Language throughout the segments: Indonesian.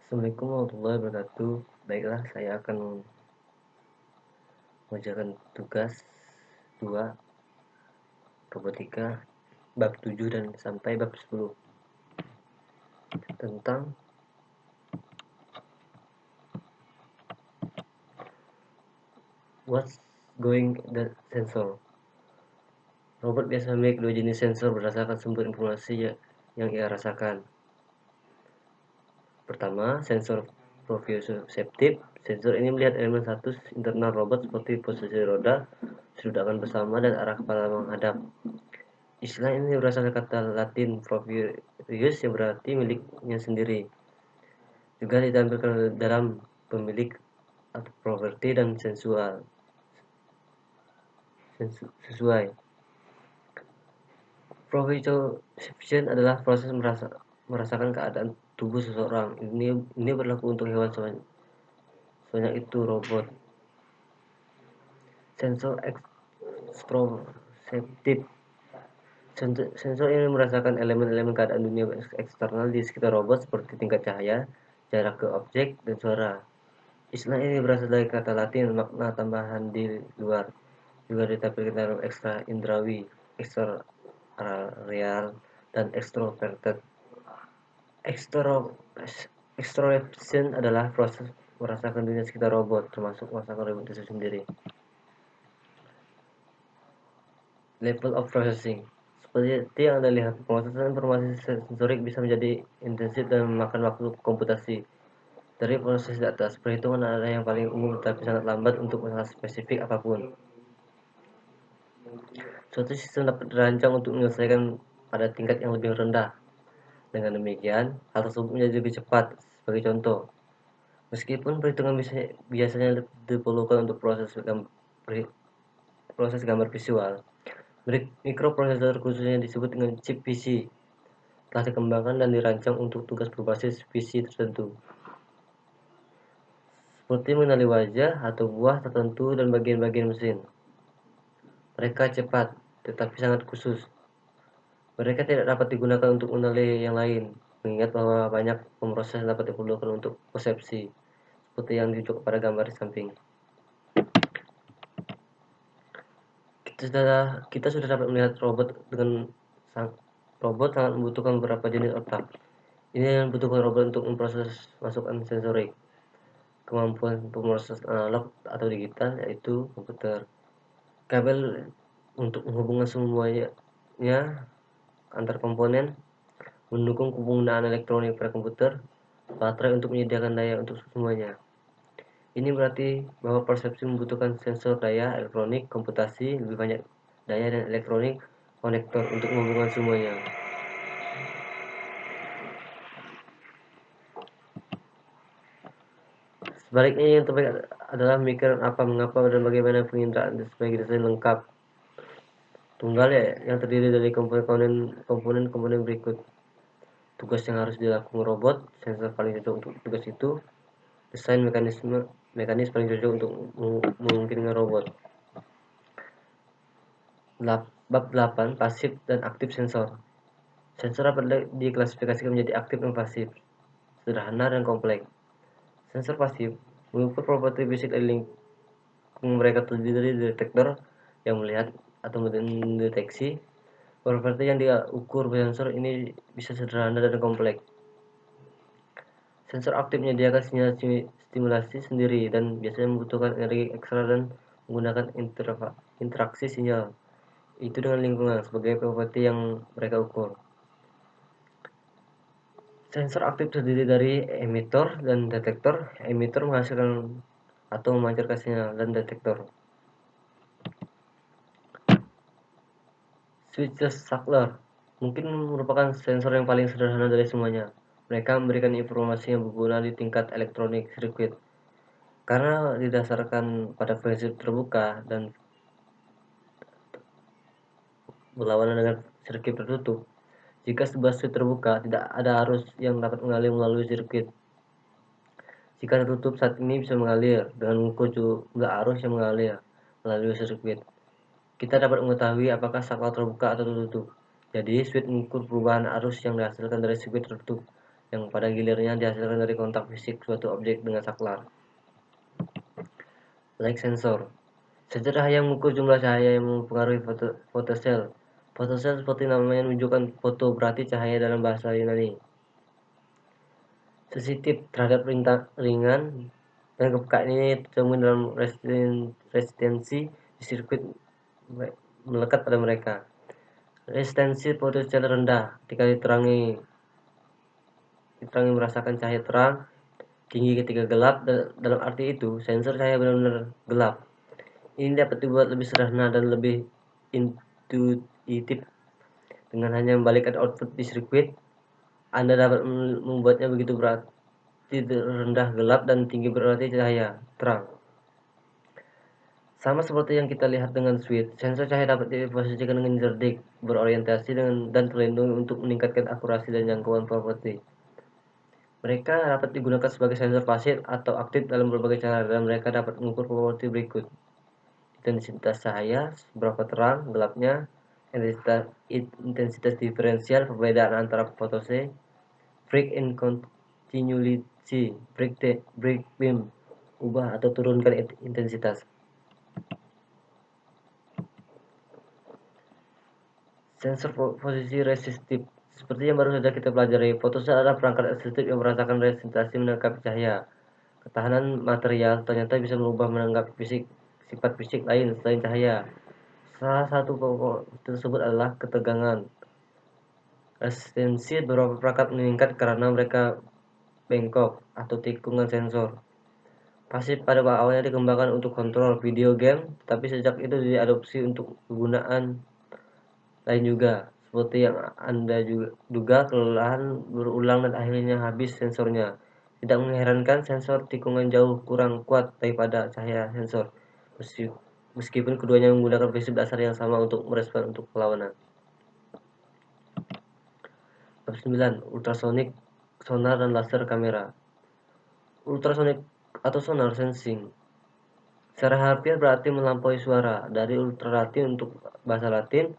Assalamualaikum warahmatullahi wabarakatuh. Baiklah, saya akan mengerjakan tugas 2 robotika bab 7 dan sampai bab 10 tentang what's going the sensor. Robot biasa memiliki dua jenis sensor berdasarkan sumber informasi yang ia rasakan. Pertama, sensor proprioceptif. Sensor ini melihat elemen status internal robot seperti posisi roda, sududakan bersama, dan arah kepala menghadap. Istilah ini berasal dari kata Latin "proprius" yang berarti miliknya sendiri. Juga ditampilkan dalam pemilik atau properti dan sesuai. Proprioception adalah proses merasakan keadaan tubuh seseorang. Ini berlaku untuk hewan sebanyak itu robot. Sensor ekstroseeptif. Sensor ini merasakan elemen-elemen keadaan dunia eksternal di sekitar robot seperti tingkat cahaya, jarak ke objek, dan suara. Istilah ini berasal dari kata Latin makna tambahan di luar, juga ditampilkan dalam ekstra indrawi, extrareal, dan extroverted. Extroversion adalah proses merasakan dunia sekitar robot, termasuk merasakan robot itu sendiri. Level of processing. Seperti yang Anda lihat, pengoperasian informasi sensorik bisa menjadi intensif dan memakan waktu komputasi. Dari proses di atas, perhitungan adalah yang paling umum tetapi sangat lambat untuk masalah spesifik apapun. Suatu sistem dapat dirancang untuk menyelesaikan pada tingkat yang lebih rendah. Dengan demikian, hal tersebut menjadi lebih cepat. Sebagai contoh, meskipun perhitungan biasanya diperlukan untuk proses gambar visual, mikroprosesor khususnya disebut dengan chip PC telah dikembangkan dan dirancang untuk tugas berbasis PC tertentu, seperti mengenali wajah atau buah tertentu dan bagian-bagian mesin. Mereka cepat, tetapi sangat khusus. Mereka tidak dapat digunakan untuk mengenali yang lain, mengingat bahwa banyak pemroses dapat diperlukan untuk persepsi, seperti yang ditunjukkan pada gambar di samping. Kita sudah dapat melihat robot sangat membutuhkan beberapa jenis otak. Ini yang membutuhkan robot untuk memproses masukan sensorik. Kemampuan pemroses analog atau digital, yaitu komputer. Kabel untuk menghubungkan semuanya antar komponen, mendukung penggunaan elektronik pada komputer, baterai untuk menyediakan daya untuk semuanya. Ini berarti bahwa persepsi membutuhkan sensor daya elektronik, komputasi, lebih banyak daya dan elektronik konektor untuk menghubungkan semuanya. Sebaliknya, yang terbaik adalah memikirkan apa, mengapa, dan bagaimana penginderaan sebagai desain lengkap tunggal yang terdiri dari komponen berikut. Tugas yang harus dilakukan robot, sensor paling cocok untuk tugas itu, desain mekanis paling cocok untuk memungkinkan robot. Bab 8, pasif dan aktif sensor. Sensor dapat diklasifikasikan menjadi aktif dan pasif, sederhana dan kompleks. Sensor pasif mengukur properti fisik dari lingkungan mereka, terdiri dari detektor yang melihat atau mendeteksi. Properti yang diukur sensor ini bisa sederhana dan kompleks. Sensor aktif menyediakan sinyal stimulasi sendiri dan biasanya membutuhkan energi ekstra dan menggunakan interaksi sinyal itu dengan lingkungan sebagai properti yang mereka ukur. Sensor aktif terdiri dari emitor dan detektor. Emitor menghasilkan atau memancarkan sinyal, dan detektor Switzer-Sackler mungkin merupakan sensor yang paling sederhana dari semuanya. Mereka memberikan informasi yang berguna di tingkat elektronik sirkuit. Karena didasarkan pada prinsip terbuka dan berlawanan dengan sirkuit tertutup, jika sebuah switch terbuka, tidak ada arus yang dapat mengalir melalui sirkuit. Jika tertutup, saat ini bisa mengalir dengan mengukur jumlah arus yang mengalir melalui sirkuit. Kita dapat mengetahui apakah saklar terbuka atau tertutup. Jadi, switch mengukur perubahan arus yang dihasilkan dari sirkuit tertutup yang pada gilirannya dihasilkan dari kontak fisik suatu objek dengan saklar. Light sensor. Sensor cahaya mengukur jumlah cahaya yang mempengaruhi fotosel. Fotosel seperti namanya menunjukkan foto, berarti cahaya dalam bahasa Yunani. Sensitif terhadap ringan dan kepekaan ini tercermin dalam resistensi di sirkuit melekat pada mereka. Resistensi fotosel rendah ketika diterangi merasakan cahaya terang, tinggi ketika gelap. Dalam arti itu, sensor cahaya benar-benar gelap. Ini dapat dibuat lebih sederhana dan lebih intuitif. Dengan hanya membalikkan output di sirkuit, Anda dapat membuatnya begitu berarti rendah gelap dan tinggi berarti cahaya terang. Sama seperti yang kita lihat dengan switch, sensor cahaya dapat diposisikan dengan cerdik, berorientasi dan terlindungi untuk meningkatkan akurasi dan jangkauan properti. Mereka dapat digunakan sebagai sensor pasif atau aktif dalam berbagai cara, dan mereka dapat mengukur properti berikut: intensitas cahaya, seberapa terang gelapnya, intensitas diferensial, perbedaan antara fotose, break in continuity, break beam, ubah atau turunkan intensitas. Sensor posisi resistif. Seperti yang baru saja kita pelajari, fotosel adalah perangkat resistif yang merasakan resistensi menangkap cahaya. Ketahanan material ternyata bisa merubah menangkap sifat fisik lain selain cahaya. Salah satu pokok tersebut adalah ketegangan. Resistensi beberapa perangkat meningkat karena mereka bengkok atau tikungan sensor. Pasif pada awalnya dikembangkan untuk kontrol video game, tapi sejak itu diadopsi untuk kegunaan lain juga. Seperti yang Anda juga duga, kelelahan berulang dan akhirnya habis sensornya. Tidak mengherankan, sensor tikungan jauh kurang kuat daripada cahaya sensor, meskipun keduanya menggunakan prinsip dasar yang sama untuk merespon untuk perlawanan. 9. Ultrasonic, sonar dan laser kamera. Ultrasonic atau sonar sensing secara harfiah berarti melampaui suara, dari ultra Latin untuk bahasa Latin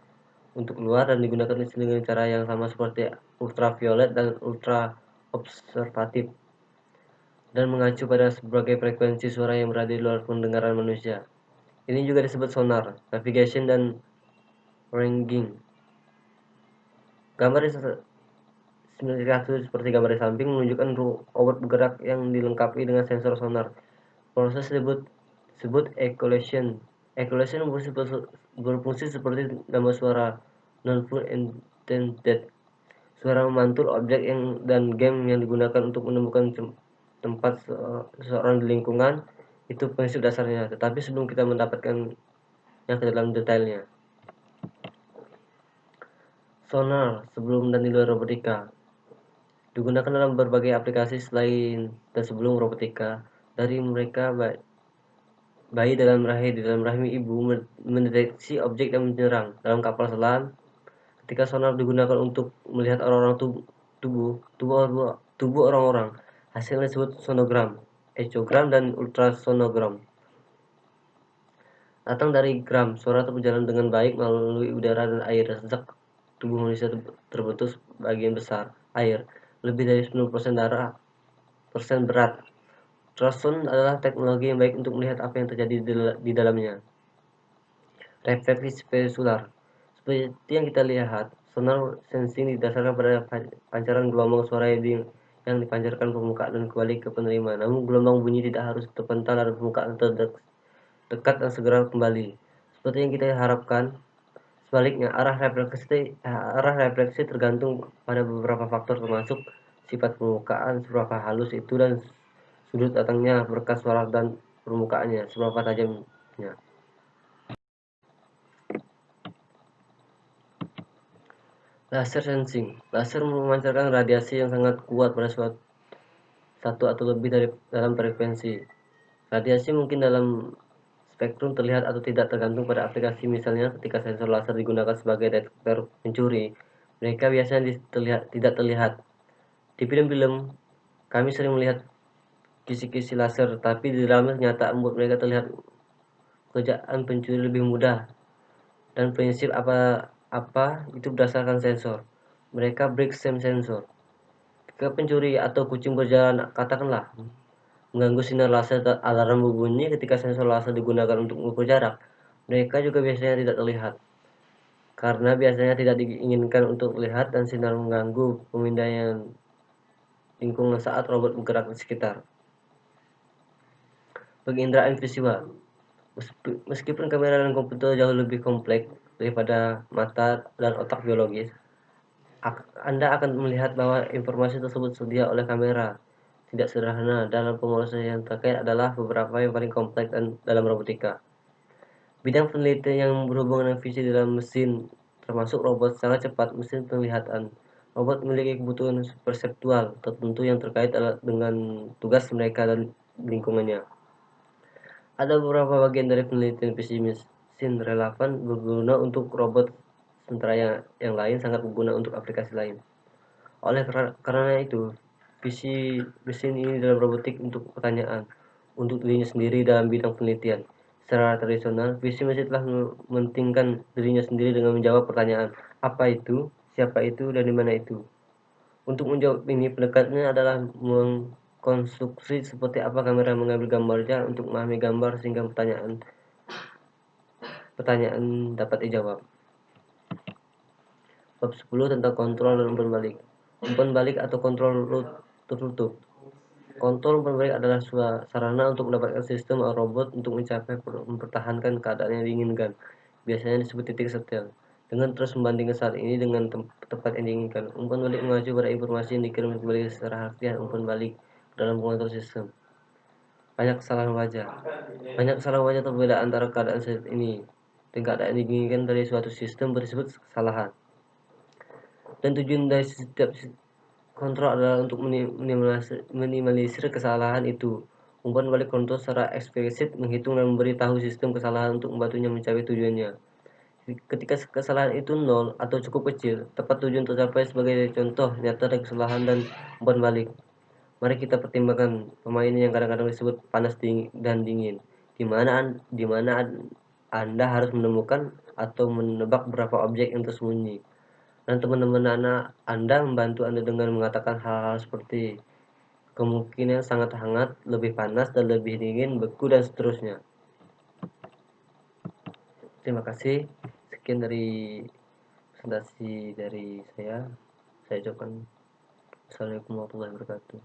untuk luar, dan digunakan dengan cara yang sama seperti ultraviolet dan ultra observatif, dan mengacu pada sebagai frekuensi suara yang berada di luar pendengaran manusia. Ini juga disebut sonar, navigation, dan ranging. Gambar seperti gambar di samping menunjukkan robot bergerak yang dilengkapi dengan sensor sonar. Proses disebut echolocation. Echolocation berfungsi seperti nama suara, non-full intended. Suara memantul, objek dan game yang digunakan untuk menemukan tempat seseorang di lingkungan. Itu prinsip dasarnya. Tetapi sebelum kita mendapatkan yang ke dalam detailnya, sonar sebelum dan di luar robotika digunakan dalam berbagai aplikasi selain dan sebelum robotika. Dari mereka, bayi di dalam rahim ibu mendeteksi objek dan menyerang. Dalam kapal selam, ketika sonar digunakan untuk melihat tubuh orang-orang, hasilnya disebut sonogram, echogram, dan ultrasonogram. Datang dari gram, suara berjalan dengan baik melalui udara dan air. Sejak tubuh manusia terbentuk bagian besar air, lebih dari 90% berat. Ultrasound adalah teknologi yang baik untuk melihat apa yang terjadi di dalamnya. Refleksi spesular. Seperti yang kita lihat, sonar sensing didasarkan pada pancaran gelombang suara yang dipancarkan permukaan dan kembali ke penerima. Namun gelombang bunyi tidak harus terpental dari permukaan terdekat dan segera kembali, seperti yang kita harapkan. Sebaliknya, arah refleksi tergantung pada beberapa faktor, termasuk sifat permukaan, seberapa halus itu, dan sudut datangnya berkas suara dan permukaannya, seberapa tajamnya. Laser sensing. Laser memancarkan radiasi yang sangat kuat pada satu atau lebih dalam frekuensi. Radiasi mungkin dalam spektrum terlihat atau tidak, tergantung pada aplikasi. Misalnya, ketika sensor laser digunakan sebagai detektor pencuri, mereka biasanya tidak terlihat. Di film-film, kami sering melihat kisi-kisi laser, tapi di dalamnya ternyata membuat mereka terlihat pekerjaan pencuri lebih mudah. Dan prinsip apa itu berdasarkan sensor. Mereka break same sensor. Jika pencuri atau kucing berjalan, katakanlah, mengganggu sinar laser alarm berbunyi ketika sensor laser digunakan untuk mengukur jarak, mereka juga biasanya tidak terlihat. Karena biasanya tidak diinginkan untuk terlihat dan sinar mengganggu pemindaian lingkungan saat robot bergerak di sekitar. Penginderaan visual. Meskipun kamera dan komputer jauh lebih kompleks daripada mata dan otak biologis, Anda akan melihat bahwa informasi tersebut tersedia oleh kamera. Tidak sederhana dalam pemrosesan yang terkait adalah beberapa yang paling kompleks dalam robotika. Bidang penelitian yang berhubungan dengan visi dalam mesin, termasuk robot sangat cepat mesin penglihatan. Robot memiliki kebutuhan perseptual tertentu yang terkait dengan tugas mereka dan lingkungannya. Ada beberapa bagian dari penelitian visi mesin relevan berguna untuk robot, sementara yang lain sangat berguna untuk aplikasi lain. Karena itu, visi mesin ini dalam robotik untuk pertanyaan untuk dirinya sendiri dalam bidang penelitian. Secara tradisional, visi mesin telah mementingkan dirinya sendiri dengan menjawab pertanyaan apa itu, siapa itu, dan di mana itu. Untuk menjawab ini, pendekatannya adalah mengkonstruksi seperti apa kamera mengambil gambarnya untuk memahami gambar sehingga pertanyaan dapat dijawab. Bab 10 tentang kontrol dan umpan balik. Umpan balik atau kontrol tertutup. Kontrol umpan balik adalah sarana untuk mendapatkan sistem atau robot untuk mempertahankan keadaan yang diinginkan. Biasanya disebut titik setel. Dengan terus membandingkan saat ini dengan tempat yang diinginkan. Umpan balik mengacu pada informasi yang dikirim kembali secara harfiah umpan balik dalam pengontrol sistem. Banyak kesalahan wajah. Banyak kesalahan wajah berbeda antara keadaan saat ini dan keadaan yang diinginkan dari suatu sistem bersebut kesalahan. Dan tujuan dari setiap kontrol adalah untuk minimalisir kesalahan itu. Umpan balik kontrol secara eksplisit menghitung dan memberi tahu sistem kesalahan untuk membantunya mencapai tujuannya. Ketika kesalahan itu nol atau cukup kecil, tepat tujuan tercapai. Sebagai contoh nyata dari kesalahan dan umpan balik, mari kita pertimbangkan permainan yang kadang-kadang disebut panas dan dingin, di mana Anda harus menemukan atau menebak beberapa objek yang tersembunyi. Dan teman-teman Anda membantu Anda dengan mengatakan hal-hal seperti kemungkinan sangat hangat, lebih panas, dan lebih dingin, beku, dan seterusnya. Terima kasih. Sekian dari presentasi dari saya. Saya ucapkan Assalamualaikum warahmatullahi wabarakatuh.